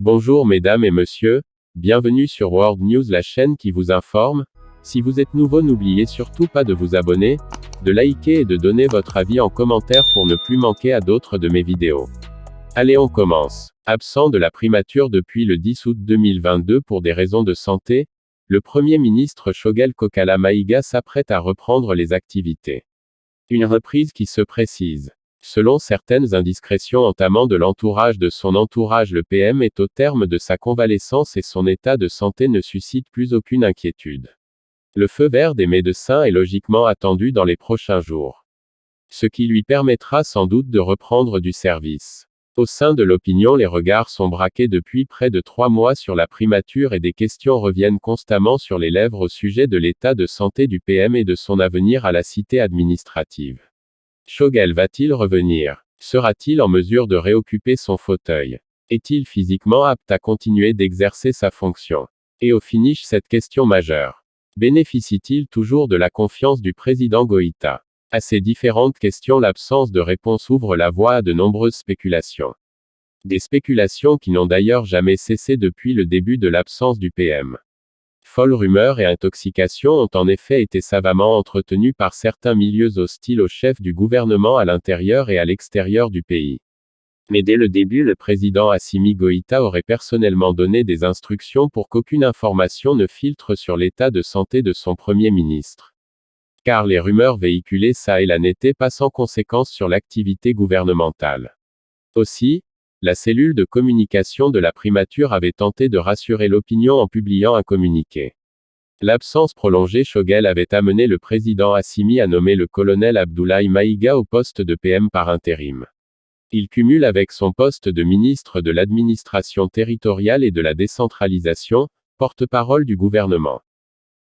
Bonjour mesdames et messieurs, bienvenue sur World News, la chaîne qui vous informe. Si vous êtes nouveau, n'oubliez surtout pas de vous abonner, de liker et de donner votre avis en commentaire pour ne plus manquer à d'autres de mes vidéos. Allez, on commence. Absent de la primature depuis le 10 août 2022 pour des raisons de santé, le Premier ministre Choguel Kokalla Maïga s'apprête à reprendre les activités. Une reprise qui se précise. Selon certaines indiscrétions entamant de l'entourage de son entourage, le PM est au terme de sa convalescence et son état de santé ne suscite plus aucune inquiétude. Le feu vert des médecins est logiquement attendu dans les prochains jours. Ce qui lui permettra sans doute de reprendre du service. Au sein de l'opinion, les regards sont braqués depuis près de 3 mois sur la primature et des questions reviennent constamment sur les lèvres au sujet de l'état de santé du PM et de son avenir à la cité administrative. Choguel va-t-il revenir? Sera-t-il en mesure de réoccuper son fauteuil? Est-il physiquement apte à continuer d'exercer sa fonction? Et au finish, cette question majeure. Bénéficie-t-il toujours de la confiance du président Goïta? À ces différentes questions, l'absence de réponse ouvre la voie à de nombreuses spéculations. Des spéculations qui n'ont d'ailleurs jamais cessé depuis le début de l'absence du PM. Folles rumeurs et intoxications ont en effet été savamment entretenues par certains milieux hostiles au chef du gouvernement à l'intérieur et à l'extérieur du pays. Mais dès le début, le président Assimi Goïta aurait personnellement donné des instructions pour qu'aucune information ne filtre sur l'état de santé de son Premier ministre. Car les rumeurs véhiculées ça et là n'étaient pas sans conséquence sur l'activité gouvernementale. Aussi, la cellule de communication de la primature avait tenté de rassurer l'opinion en publiant un communiqué. L'absence prolongée Choguel avait amené le président Assimi à nommer le colonel Abdoulaye Maïga au poste de PM par intérim. Il cumule avec son poste de ministre de l'administration territoriale et de la décentralisation, porte-parole du gouvernement.